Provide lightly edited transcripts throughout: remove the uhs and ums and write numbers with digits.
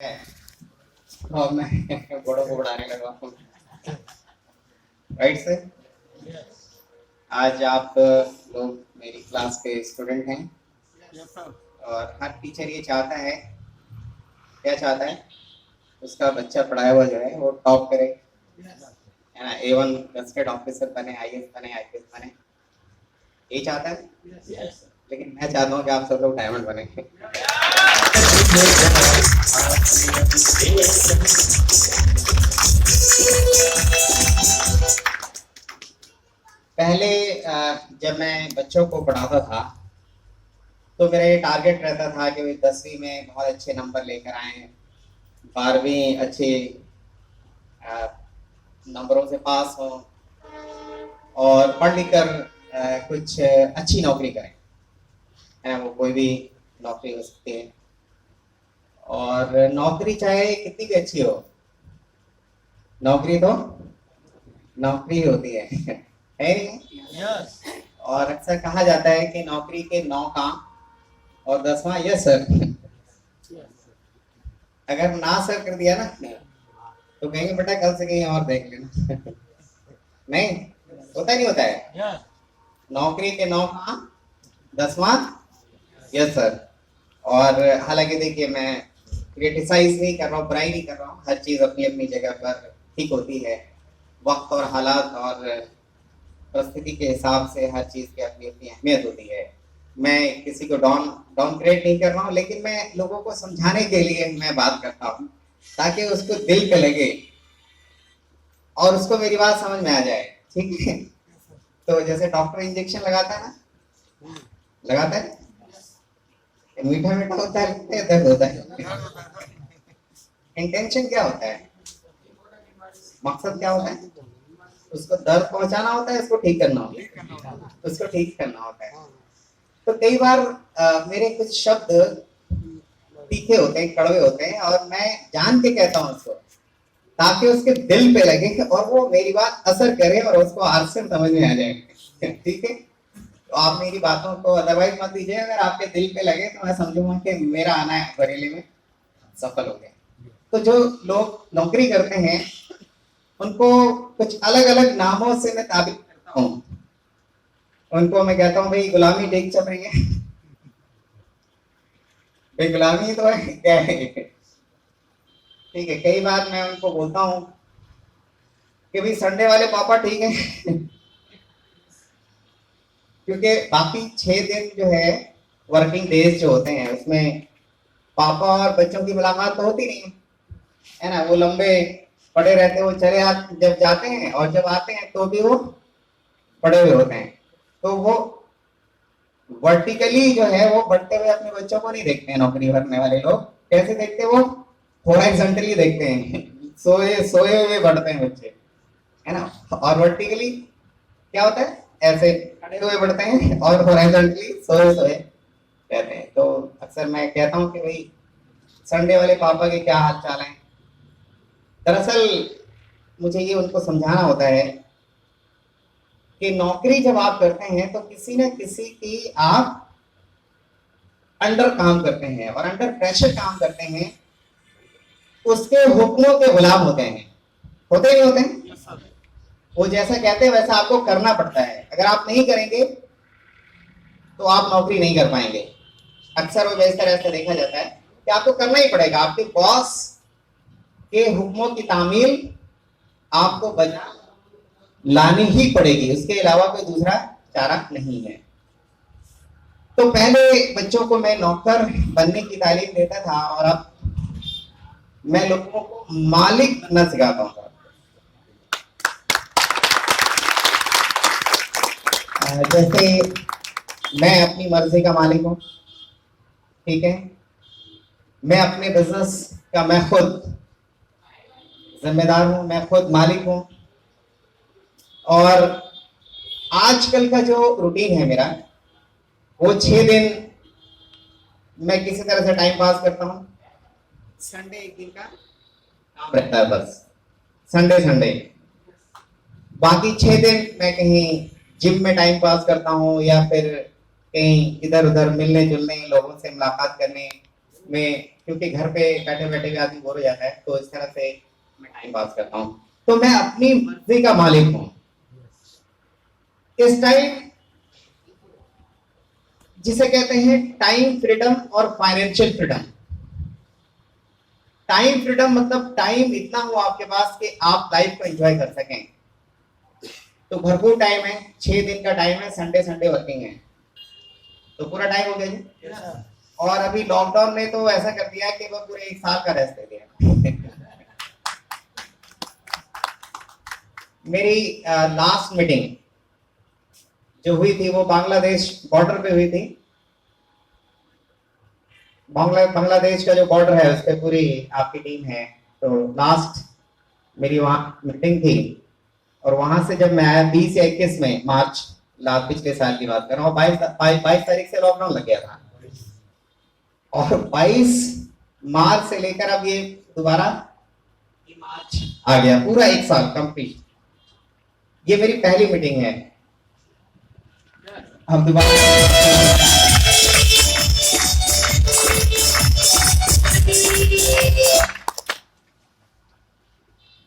और मैं बड़ों को बढ़ाने लगा हूँ। Right sir. आज आप लोग मेरी क्लास के स्टूडेंट हैं। और हर टीचर ये चाहता है, क्या चाहता है, उसका बच्चा पढ़ाया हुआ जो है वो टॉप करे, है ना, A1 गस्टेड ऑफिसर बने, IAS बने, IPS बने, यही चाहता है। लेकिन मैं चाहता हूँ कि आप सब लोग डायमंड बने। पहले जब मैं बच्चों को पढ़ाता था तो मेरा ये टारगेट रहता था कि वे 10वीं में बहुत अच्छे नंबर लेकर आए, 12वीं अच्छे नंबरों से पास हो और पढ़ लिख कर कुछ अच्छी नौकरी करें, है ना। वो कोई भी नौकरी हो सकती है, और नौकरी चाहे कितनी भी अच्छी हो, नौकरी तो नौकरी होती है नहीं? yes. और अक्सर कहा जाता है कि नौकरी के 9 काम और 10वां यस सर। अगर ना सर कर दिया ना तो कहेंगे बेटा कल से कहीं और देख लेना। नहीं होता, नहीं होता है। नौकरी के 9 काम, 10वां यस सर। और हालांकि देखिए, मैं क्रिटिसाइज नहीं कर रहा हूँ, बुराई नहीं कर रहा हूँ, हर चीज अपनी अपनी जगह पर ठीक होती है। वक्त और हालात और परिस्थिति के हिसाब से हर चीज की अपनी अपनी अहमियत होती है। मैं किसी को डाउनग्रेड नहीं कर रहा हूँ, लेकिन मैं लोगों को समझाने के लिए मैं बात करता हूँ ताकि उसको दिल पे लगे और उसको मेरी बात समझ में आ जाए। ठीक है। तो जैसे डॉक्टर इंजेक्शन लगाता है ना, लगाता है, मीठा मीठा होता है, दर्द होता है। इंटेंशन क्या होता है, मकसद क्या होता है? उसको दर्द पहुंचाना होता है, उसको ठीक करना होता है, उसको ठीक करना होता है। तो कई बार मेरे कुछ शब्द तीखे होते हैं, कड़वे होते हैं, और मैं जान के कहता हूँ उसको ताकि उसके दिल पे लगे और वो मेरी बात असर करे और उसको आर्सन समझ में आ जाए। ठीक है। तो आप मेरी बातों को अदरवाइज मत दीजिए। अगर आपके दिल पे लगे तो मैं समझूंगा कि मेरा आना है बरेली में सफल हो गया। तो जो लोग नौकरी करते हैं उनको कुछ अलग अलग नामों से मैं ताबिर करता हूँ। उनको मैं कहता हूँ भाई गुलामी ठीक चल रही है, भाई गुलामी तो है क्या है। ठीक है। कई बार मैं उनको बोलता हूँ कि भाई संडे वाले पापा ठीक है। क्योंकि बाकी 6 दिन जो है वर्किंग डेज जो होते हैं उसमें पापा और बच्चों की मुलाकात तो होती नहीं है ना। वो लंबे पड़े रहते हैं, वो चले जब जाते हैं और जब आते हैं तो भी वो पड़े हुए होते हैं। तो वो वर्टिकली जो है वो बढ़ते हुए अपने बच्चों को नहीं देखते हैं। नौकरी करने वाले लोग कैसे देखते हैं, वो हॉरिजॉन्टली देखते हैं। सोए सोए हुए बढ़ते हैं बच्चे, है ना। और वर्टिकली क्या होता है, ऐसे खड़े हुए बढ़ते हैं और हॉरिजॉन्टली सोए सोए रहते हैं। तो अक्सर मैं कहता हूँ कि भाई संडे वाले पापा के क्या हाल चाल है। दरअसल मुझे ये उनको समझाना होता है कि नौकरी जब आप करते हैं तो किसी न किसी की आप अंडर काम करते हैं और अंडर प्रेशर काम करते हैं, उसके हुक्मों के गुलाम होते हैं। होते नहीं होते हैं? वो जैसा कहते हैं वैसा आपको करना पड़ता है। अगर आप नहीं करेंगे तो आप नौकरी नहीं कर पाएंगे। अक्सर वो इस तरह से देखा जाता है कि आपको करना ही पड़ेगा। आपके बॉस के हुक्मों की तामील आपको बजा लानी ही पड़ेगी, उसके अलावा कोई दूसरा चारा नहीं है। तो पहले बच्चों को मैं नौकर बनने की तालीम देता था और अब मैं लोगों को मालिक बनना सिखाता हूँ। जैसे मैं अपनी मर्जी का मालिक हूँ, ठीक है। मैं अपने बिजनेस का मैं खुद जिम्मेदार हूँ, मैं खुद मालिक हूँ। और आजकल का जो रूटीन है मेरा, वो 6 दिन मैं किसी तरह से टाइम पास करता हूँ। संडे एक दिन का काम रहता है बस, संडे संडे। बाकी 6 दिन मैं कहीं जिम में टाइम पास करता हूँ या फिर कहीं इधर उधर मिलने जुलने, लोगों से मुलाकात करने, में, क्योंकि घर पे बैठे बैठे भी आदमी बोर हो जाता है, तो इस तरह से मैं टाइम पास करता हूँ। तो मैं अपनी मर्जी का मालिक हूँ। इस टाइम जिसे कहते हैं टाइम फ्रीडम और फाइनेंशियल फ्रीडम। टाइम फ्रीडम मतलब टाइम इतना हो आपके पास कि आप लाइफ को एंजॉय कर सकें। तो भरपूर टाइम है, 6 दिन का टाइम है, संडे वर्किंग है, तो पूरा टाइम हो गया जी। और अभी लॉकडाउन ने तो ऐसा कर दिया कि वो पूरे 1 साल का रेस्ट दे दिया। मेरी लास्ट मीटिंग जो हुई थी वो बांग्लादेश बॉर्डर पे हुई थी। बांग्लादेश का जो बॉर्डर है उस पर पूरी आपकी टीम है। तो लास्ट मेरी वहाँ मीटिंग थी, और वहां से जब मैं आया 20 या 21 में मार्च, लास्ट पिछले साल की बात कर रहा हूँ, 22 तारीख से लॉकडाउन लग गया था, और 22 मार्च से लेकर अब ये दोबारा मार्च आ गया, पूरा 1 साल कंप्लीट। ये मेरी पहली मीटिंग है। हम दोबारा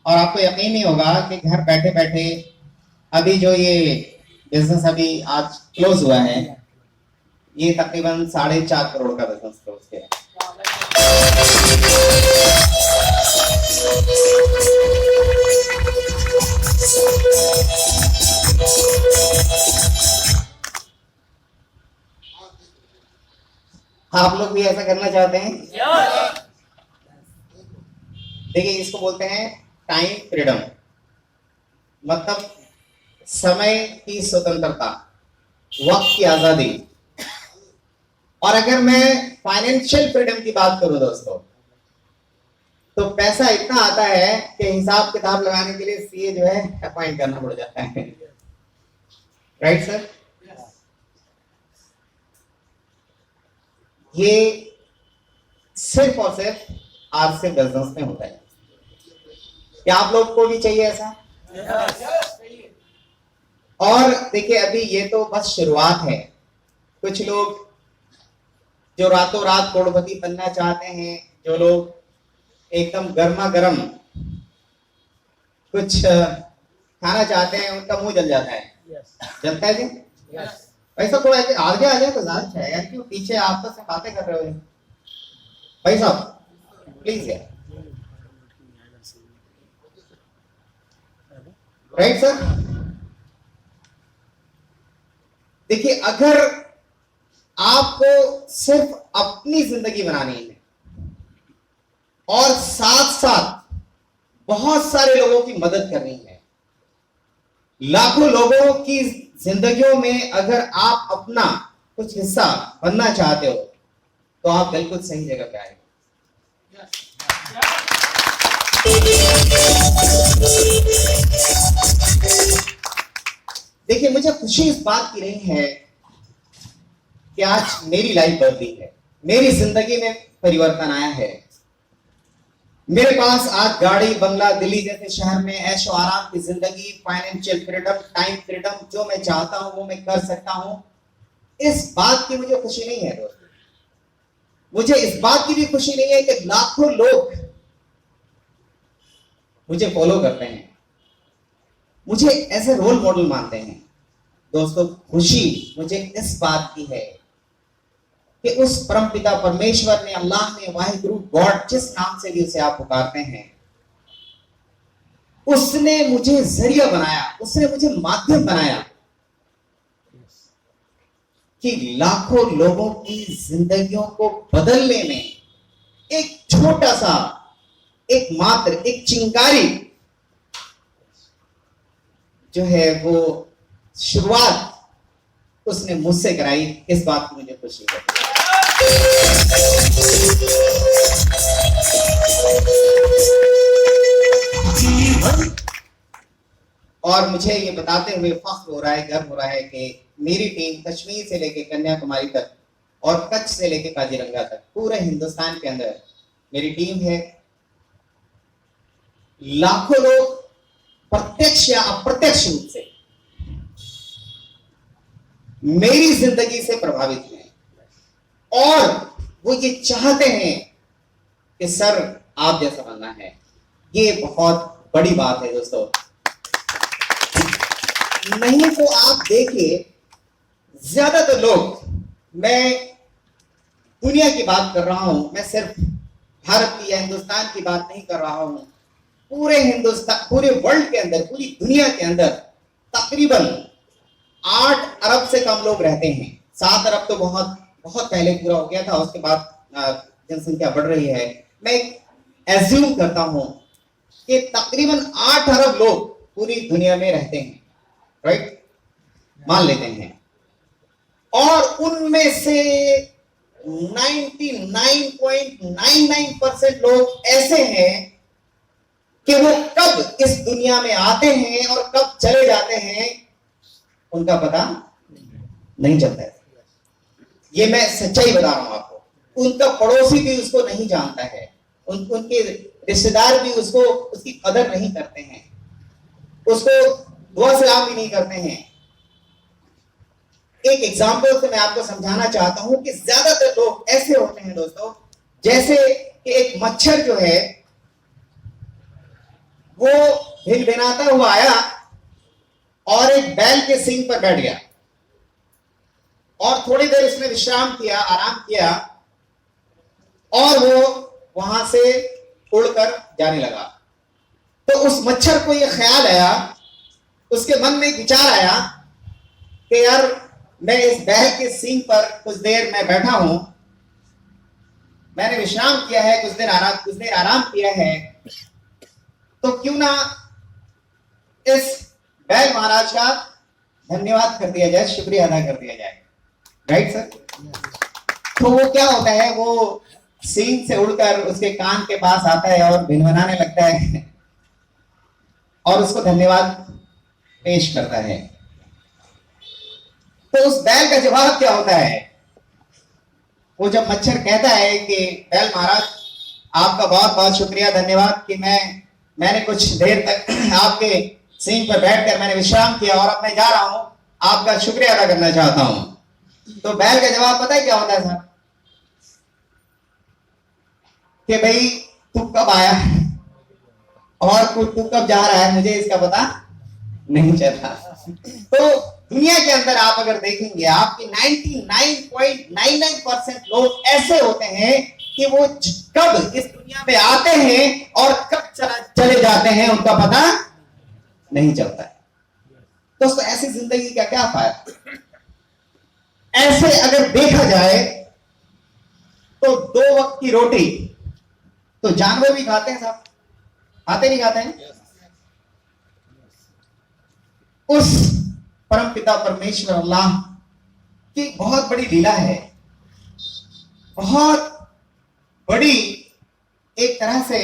और आपको यकीन नहीं होगा कि घर बैठे बैठे अभी जो ये बिजनेस अभी आज क्लोज हुआ है, ये तकरीबन 4.5 करोड़ का बिजनेस क्लोज किया है। आप लोग भी ऐसा करना चाहते हैं? देखिए, इसको बोलते हैं टाइम फ्रीडम, मतलब समय की स्वतंत्रता, वक्त की आजादी। और अगर मैं फाइनेंशियल फ्रीडम की बात करूं दोस्तों, तो पैसा इतना आता है कि हिसाब किताब लगाने के लिए सीए जो है अपॉइंट करना पड़ जाता है। Right sir? ये सिर्फ और सिर्फ आरसी बिजनेस में होता है। क्या आप लोग को भी चाहिए ऐसा? और देखिए, अभी ये तो बस शुरुआत है। कुछ लोग जो रातों रात करोड़पति बनना चाहते हैं, जो लोग एकदम गर्मा गर्म कुछ खाना चाहते हैं, उनका मुंह जल जाता है। जलता है जी? ऐसा थोड़ा आगे आ जाए तो ज्यादा अच्छा है यार, क्यों पीछे आपस में बातें कर रहे हो भाई साहब, प्लीज यार। Right sir? देखिए, अगर आपको सिर्फ अपनी जिंदगी बनानी है और साथ साथ बहुत सारे लोगों की मदद करनी है, लाखों लोगों की जिंदगियों में अगर आप अपना कुछ हिस्सा बनना चाहते हो, तो आप बिल्कुल सही जगह पे आए। देखिए, मुझे खुशी इस बात की नहीं है कि आज मेरी लाइफ बदली है, मेरी जिंदगी में परिवर्तन आया है। मेरे पास आज गाड़ी बंगला, दिल्ली जैसे शहर में ऐशो आराम की जिंदगी, फाइनेंशियल फ्रीडम, टाइम फ्रीडम, जो मैं चाहता हूं वो मैं कर सकता हूं। इस बात की मुझे खुशी नहीं है दोस्तों। मुझे इस बात की भी खुशी नहीं है कि लाखों लोग मुझे फॉलो करते हैं, मुझे ऐसे रोल मॉडल मानते हैं। दोस्तों, खुशी मुझे इस बात की है कि उस परमपिता परमेश्वर ने, अल्लाह ने, वाहिगुरु गॉड, जिस नाम से भी उसे आप पुकारते हैं, उसने मुझे जरिया बनाया, उसने मुझे माध्यम बनाया कि लाखों लोगों की जिंदगियों को बदलने में एक छोटा सा, एक मात्र, एक चिंगारी जो है वो शुरुआत उसने मुझसे कराई। इस बात की मुझे खुशी है। और मुझे ये बताते हुए फख्र हो रहा है, गर्व हो रहा है कि मेरी टीम कश्मीर से लेकर कन्याकुमारी तक और कच्छ से लेकर काजीरंगा तक पूरे हिंदुस्तान के अंदर मेरी टीम है। लाखों लोग प्रत्यक्ष या अप्रत्यक्ष रूप से मेरी जिंदगी से प्रभावित हैं, और वो ये चाहते हैं कि सर आप जैसा बनना है। ये बहुत बड़ी बात है दोस्तों। नहीं तो आप देखिए, ज्यादातर लोग, मैं दुनिया की बात कर रहा हूं, मैं सिर्फ भारत की या हिंदुस्तान की बात नहीं कर रहा हूं, पूरे हिंदुस्तान, पूरे वर्ल्ड के अंदर, पूरी दुनिया के अंदर तकरीबन 8 अरब से कम लोग रहते हैं। 7 अरब तो बहुत बहुत पहले पूरा हो गया था, उसके बाद जनसंख्या बढ़ रही है। मैं एज्यूम करता हूं कि तकरीबन 8 अरब लोग पूरी दुनिया में रहते हैं, राइट, मान लेते हैं। और उनमें से 99.99% लोग ऐसे हैं कि वो कब इस दुनिया में आते हैं और कब चले जाते हैं उनका पता नहीं चलता है। ये मैं सच्चाई बता रहा हूं आपको। उनका पड़ोसी भी उसको नहीं जानता है, उनके रिश्तेदार भी उसको, उसकी कदर नहीं करते हैं, उसको दुआ सलाम भी नहीं करते हैं। एक एग्जाम्पल से मैं आपको समझाना चाहता हूं कि ज्यादातर लोग ऐसे होते हैं दोस्तों, जैसे कि एक मच्छर जो है वो भिनभिनाता हुआ आया और एक बैल के सींग पर बैठ गया और थोड़ी देर उसने विश्राम किया, आराम किया, और वो वहां से उड़कर जाने लगा। तो उस मच्छर को यह ख्याल आया, उसके मन में विचार आया कि यार मैं इस बैल के सींग पर कुछ देर मैं बैठा हूं, मैंने विश्राम किया है, कुछ देर आराम किया है, तो क्यों ना इस बैल महाराज का धन्यवाद कर दिया जाए, शुक्रिया अदा कर दिया जाए, राइट सर। तो वो क्या होता है, वो सींग से उड़कर उसके कान के पास आता है और भिनभिनाने लगता है और उसको धन्यवाद पेश करता है। तो उस बैल का जवाब क्या होता है? वो जब मच्छर कहता है कि बैल महाराज आपका बहुत बहुत शुक्रिया, धन्यवाद कि मैंने कुछ देर तक आपके सींग पर बैठकर मैंने विश्राम किया और अब मैं जा रहा हूं, आपका शुक्रिया अदा करना चाहता हूं। तो बैल का जवाब पता है क्या होता है सर? कि भाई तू कब आया और तू कब जा रहा है, मुझे इसका पता नहीं चला। तो दुनिया के अंदर आप अगर देखेंगे, आपके 99.99% लोग ऐसे होते हैं कि वो कब इस दुनिया में आते हैं और कब चले जाते हैं उनका पता नहीं चलता है। दोस्तों ऐसी जिंदगी का क्या फायदा? ऐसे अगर देखा जाए तो 2 वक्त की रोटी तो जानवर भी खाते हैं साहब, खाते नहीं खाते हैं? उस परम पिता परमेश्वर अल्लाह की बहुत बड़ी लीला है, बहुत बड़ी, एक तरह से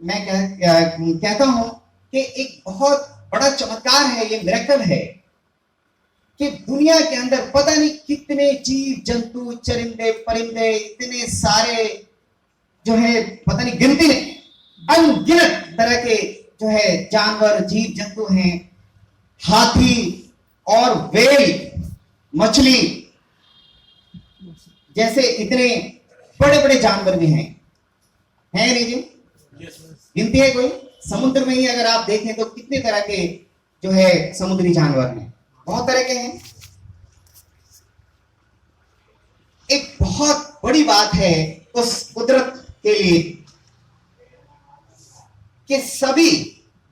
मैं कहता हूं कि एक बहुत बड़ा चमत्कार है, ये मिरेकल है कि दुनिया के अंदर पता नहीं कितने जीव जंतु, चरिंदे परिंदे, इतने सारे जो है पता नहीं गिनती नहीं, अनगिनत तरह के जो है जानवर जीव जंतु हैं, हाथी और व्हेल, मछली जैसे इतने बड़े बड़े जानवर भी हैं, है नहीं जी? गिनती है कोई? समुद्र में ही अगर आप देखें तो कितने तरह के जो है समुद्री जानवर हैं, बहुत तरह के हैं। एक बहुत बड़ी बात है उस कुदरत के लिए कि सभी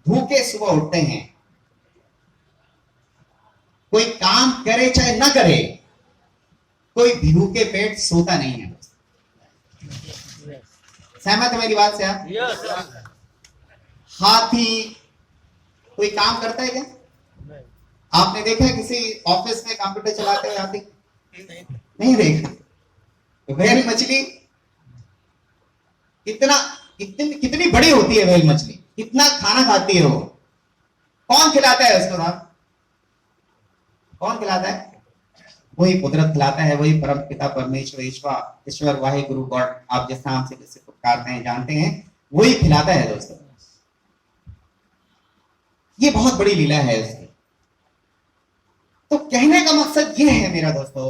भूखे सुबह उठते हैं, कोई काम करे चाहे ना करे, कोई भूखे पेट सोता नहीं है। सहमत है मेरी बात से आप? हाथी कोई काम करता है क्या? आपने देखा है किसी ऑफिस में कंप्यूटर चलाते हुए हाथी? नहीं देखा। व्हेल मछली कितनी बड़ी होती है व्हेल मछली, कितना खाना खाती है वो, कौन खिलाता है उसको साहब? कौन खिलाता है? वही कुदरत खिलाता है, वही परम पिता परमेश्वर ईश्वर वाहे गुरु गॉड, आप जिस नाम से जिससे पुकारते हैं जानते हैं, वही खिलाता है दोस्तों। ये बहुत बड़ी लीला है उसकी। तो कहने का मकसद ये है मेरा दोस्तों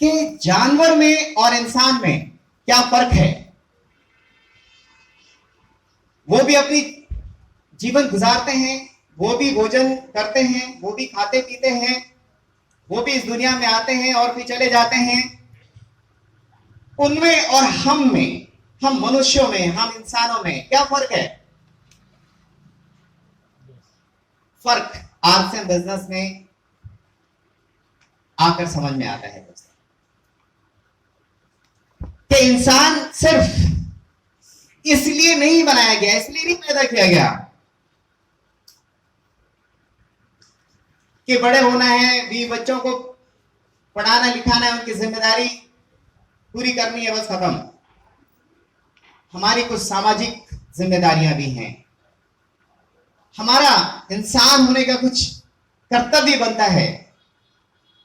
कि जानवर में और इंसान में क्या फर्क है। वो भी अपनी जीवन गुजारते हैं, वो भी भोजन करते हैं, वो भी खाते पीते हैं, वो भी इस दुनिया में आते हैं और फिर चले जाते हैं। उनमें और हम में, हम मनुष्यों में, हम इंसानों में क्या फर्क है। फर्क आर्ट्स एंड बिजनेस में आकर समझ में आता है दोस्तों कि इंसान सिर्फ इसलिए नहीं बनाया गया, इसलिए नहीं पैदा किया गया कि बड़े होना है, भी बच्चों को पढ़ाना लिखाना है, उनकी जिम्मेदारी पूरी करनी है, बस खत्म। हमारी कुछ सामाजिक जिम्मेदारियां भी हैं, हमारा इंसान होने का कुछ कर्तव्य बनता है।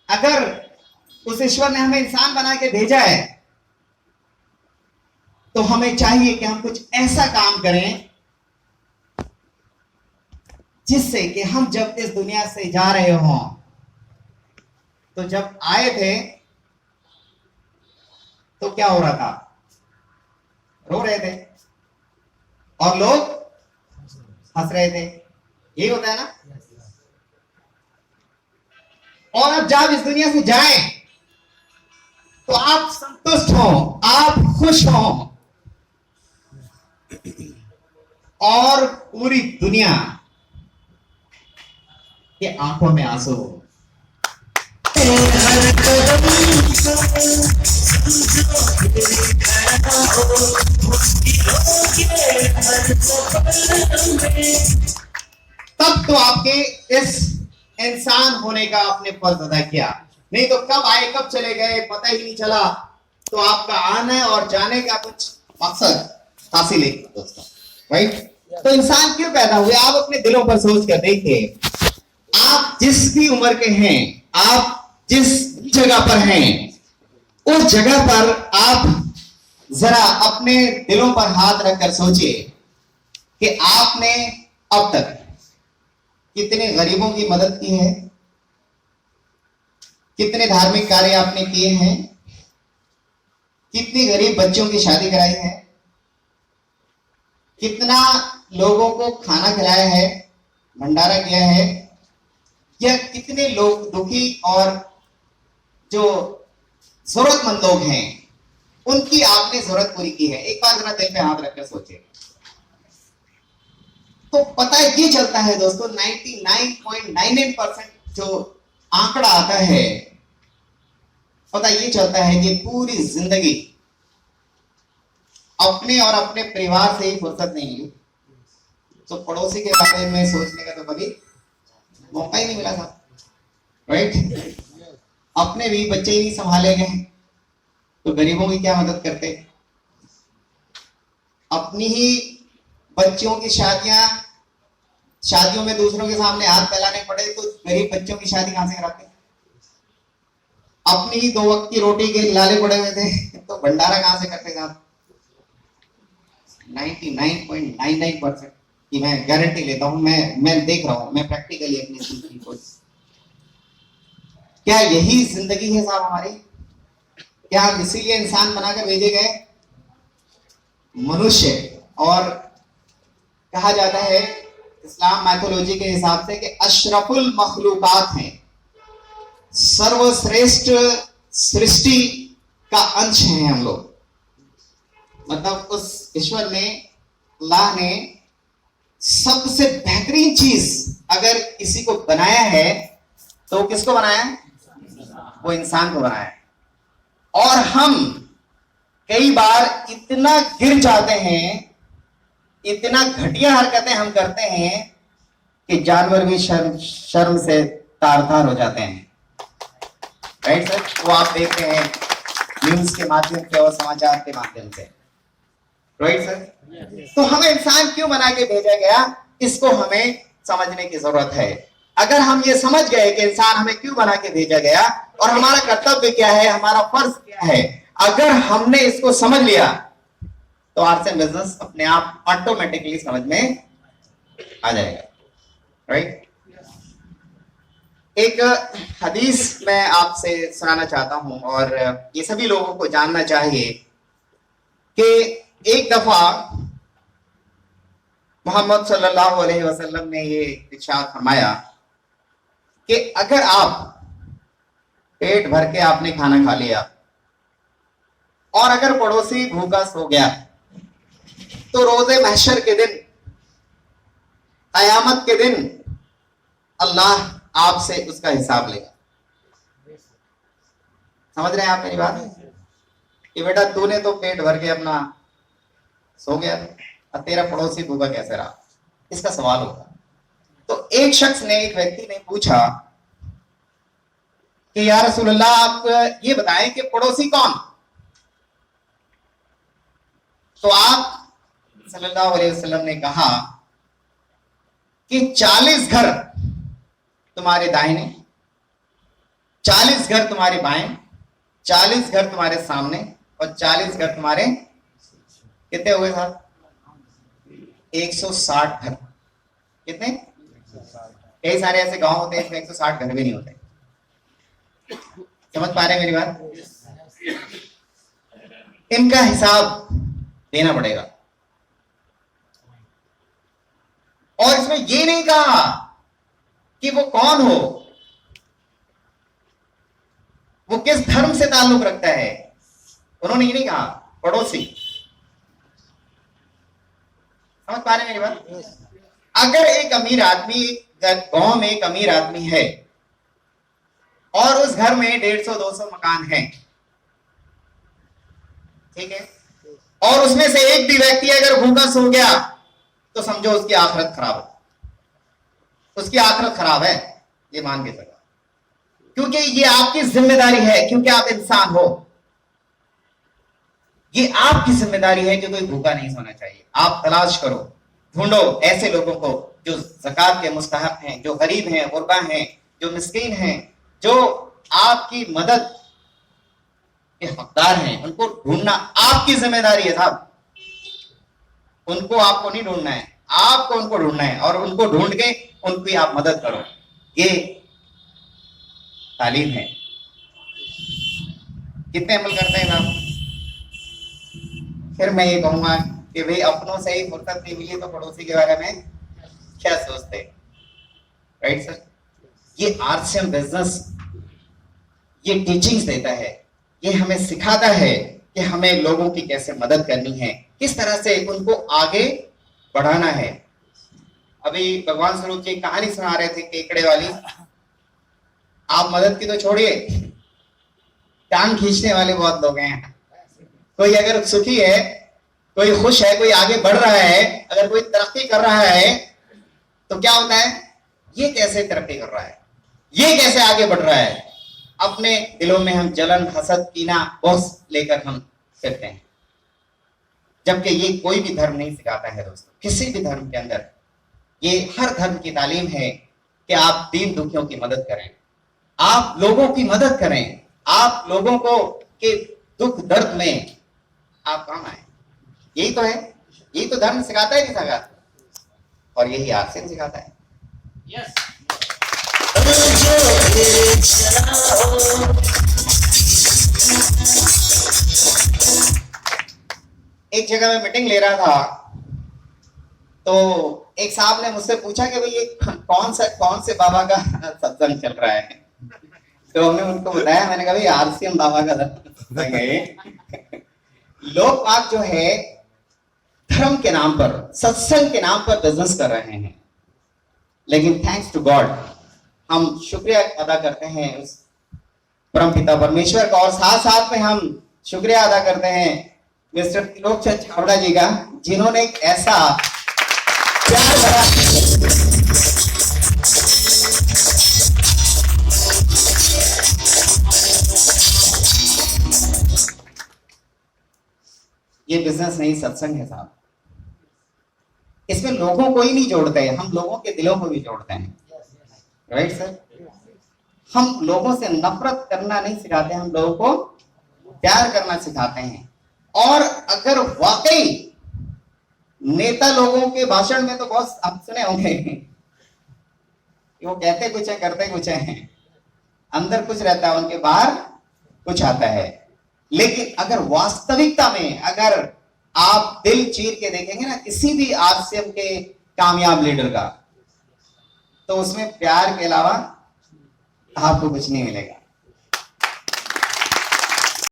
अगर उस ईश्वर ने हमें इंसान बना के भेजा है तो हमें चाहिए कि हम कुछ ऐसा काम करें जिससे कि हम जब इस दुनिया से जा रहे हों, तो जब आए थे तो क्या हो रहा था, रो रहे थे और लोग हंस रहे थे, यही होता है ना। और अब जब इस दुनिया से जाएं तो आप संतुष्ट हो, आप खुश हो और पूरी दुनिया के आंखों में आंसू हो। तब तो आपके इस इंसान होने का आपने फर्ज अदा किया, नहीं तो कब आए कब चले गए पता ही नहीं चला। तो आपका आने और जाने का कुछ मकसद हासिल है दोस्तों, राइट। तो इंसान क्यों पैदा हुए, आप अपने दिलों पर सोच कर देखिए। आप जिस भी उम्र के हैं, आप जिस जगह पर हैं, उस जगह पर आप जरा अपने दिलों पर हाथ रखकर सोचिए कि आपने अब तक कितने गरीबों की मदद की है, कितने धार्मिक कार्य आपने किए हैं, कितनी गरीब बच्चों की शादी कराई है, कितना लोगों को खाना खिलाया है, भंडारा किया है, या कितने लोग दुखी और जो जरूरतमंद लोग हैं उनकी आपने जरूरत पूरी की है। एक बार जरा दिल पे हाथ रखकर सोचिए। तो पता है ये चलता है दोस्तों, 99.99% जो आंकड़ा आता है, पता ये चलता है कि पूरी जिंदगी अपने और अपने परिवार से ही फुर्सत नहीं है, तो पड़ोसी के बारे में सोचने का तो कभी मौका ही नहीं मिला था, राइट। अपने भी बच्चे ही नहीं संभाले गए तो गरीबों की क्या मदद करते। अपनी ही बच्चों की शादियों में दूसरों के सामने हाथ फैलाने पड़े तो गरीब बच्चों की शादी कहां से कराते। अपनी ही 2 वक्त की रोटी के लाले पड़े हुए थे तो भंडारा कहां से करते साहब। 99.99% की मैं गारंटी लेता हूं, मैं देख रहा हूं, मैं प्रैक्टिकली अपनी जिंदगी को। क्या यही जिंदगी है साहब हमारी? क्या हम इसीलिए इंसान बनाकर भेजे गए मनुष्य? और कहा जाता है इस्लाम मैथोलॉजी के हिसाब से कि अशरफुल मखलूकात हैं, सर्वश्रेष्ठ सृष्टि का अंश हैं हम लोग। मतलब उस ईश्वर ने, अल्लाह ने सबसे बेहतरीन चीज अगर किसी को बनाया है तो किसको बनाया है? वो इंसान को बनाया है। और हम कई बार इतना गिर जाते हैं, इतना घटिया हरकतें हम करते हैं कि जानवर भी शर्म से तार-तार हो जाते हैं, राइट सर। वो आप देखते हैं न्यूज के माध्यम से और समाचार के माध्यम से, राइट सर। तो हमें इंसान क्यों बना के भेजा गया, इसको हमें समझने की जरूरत है। अगर हम ये समझ गए कि इंसान हमें क्यों बना के भेजा गया और हमारा कर्तव्य क्या है, हमारा फर्ज क्या है, अगर हमने इसको समझ लिया तो आर्ट्स एंड बिजनेस अपने आप ऑटोमेटिकली समझ में आ जाएगा, राइट। एक हदीस मैं आपसे सुनाना चाहता हूं और ये सभी लोगों को जानना चाहिए कि एक दफा मोहम्मद सल्लल्लाहु अलैहि वसल्लम ने ये इरशाद फरमाया कि अगर आप पेट भर के आपने खाना खा लिया और अगर पड़ोसी भूखा सो गया तो रोजे महशर के दिन, कयामत के दिन अल्लाह आपसे उसका हिसाब लेगा। समझ रहे हैं आप मेरी बात? कि बेटा तूने तो पेट भर के अपना सो गया और तेरा पड़ोसी भूखा कैसे रहा, इसका सवाल होगा। तो एक शख्स ने, एक व्यक्ति ने पूछा कि या रसूलल्लाह आप ये बताएं कि पड़ोसी कौन? तो आप सल्लल्लाहु अलैहि वसल्लम ने कहा कि 40 घर तुम्हारे दाहिने, 40 घर तुम्हारे बाएं, 40 घर तुम्हारे सामने और 40 घर तुम्हारे, कितने हुए साहब? 160 घर। कितने? कई सारे ऐसे गांव होते हैं जिसमें 160 घर भी नहीं होते। समझ पा रहे हैं मेरी बात? इनका हिसाब देना पड़ेगा। और इसमें ये नहीं कहा कि वो कौन हो, वो किस धर्म से ताल्लुक रखता है, उन्होंने ये नहीं कहा, पड़ोसी। समझ पा रहे हैं मेरी बात? अगर एक अमीर आदमी, गांव में एक अमीर आदमी है और उस घर में 150-200 मकान हैं, ठीक है, और उसमें से एक भी व्यक्ति अगर भूखा सो गया तो समझो उसकी आखिरत खराब है, उसकी आखिरत खराब है, ये मान के चलो। क्योंकि ये आपकी जिम्मेदारी है, क्योंकि आप इंसान हो, ये आपकी जिम्मेदारी है कि कोई भूखा नहीं सोना चाहिए। आप तलाश करो, ढूंढो ऐसे लोगों को जो ज़कात के मुस्तहक हैं, जो गरीब हैं, गुरबा हैं, जो मिस्कीन हैं, जो आपकी मदद के हकदार हैं, उनको ढूंढना आपकी जिम्मेदारी है साहब। उनको आपको नहीं ढूंढना है, आपको उनको ढूंढना है और उनको ढूंढ के उनकी आप मदद करो। ये तालीम है। कितने अमल करते हैं साहब? फिर मैं ये कहूंगा कि भाई अपनों से ही फुर्सत नहीं मिली तो पड़ोसी के बारे में क्या सोचते? Right sir? ये आरसीएम बिजनेस ये टीचिंग्स देता है, ये हमें सिखाता है कि हमें लोगों की कैसे मदद करनी है, किस तरह से उनको आगे बढ़ाना है। अभी भगवान स्वरूप जी कहानी सुना रहे थे केकड़े वाली। आप मदद की तो छोड़िए, टांग खींचने वाले बहुत लोग हैं। कोई अगर सुखी है, कोई खुश है, कोई आगे बढ़ रहा है, अगर कोई तरक्की कर रहा है तो क्या होता है? ये कैसे तरक्की कर रहा है, ये कैसे आगे बढ़ रहा है? अपने दिलों में हम जलन, हसद, कीना, बॉस लेकर हम फिरते हैं, जबकि ये कोई भी धर्म नहीं सिखाता है दोस्तों। किसी भी धर्म के अंदर ये हर धर्म की तालीम है कि आप दीन दुखियों की मदद करें, आप लोगों की मदद करें, आप लोगों को के दुख दर्द में आप काम आए। यही तो है, यही तो धर्म सिखाता है, नहीं सिखाता? और यही आरसीएम सिखाता है। यस। एक जगह मैं मीटिंग ले रहा था तो एक साहब ने मुझसे पूछा कि भाई ये कौन से बाबा का सत्संग चल रहा है? तो हमने उनको बताया, मैंने कहा भाई आरसीएम बाबा का सत्संग है। लोग बात जो है धर्म के नाम पर, सत्संग के नाम पर बिजनेस कर रहे हैं, लेकिन थैंक्स टू गॉड हम शुक्रिया अदा करते हैं उस परम पिता परमेश्वर का, और साथ साथ में हम शुक्रिया अदा करते हैं मिस्टर त्रिलोक चंद छाबड़ा जी का, जिन्होंने एक ऐसा प्यार भरा ये बिजनेस नहीं, सत्संग है साहब। इसमें लोगों को ही नहीं जोड़ते हैं, हम लोगों के दिलों को भी जोड़ते हैं। Right sir? हम लोगों से नफरत करना नहीं सिखाते, हम लोगों को प्यार करना सिखाते हैं। और अगर वाकई नेता लोगों के भाषण में तो बहुत आप सुने होंगे, वो कहते कुछ है करते कुछ है, अंदर कुछ रहता है उनके, बाहर कुछ आता है। लेकिन अगर वास्तविकता में अगर आप दिल चीर के देखेंगे ना किसी भी आरसीएम के कामयाब लीडर का, तो उसमें प्यार के अलावा आपको कुछ नहीं मिलेगा।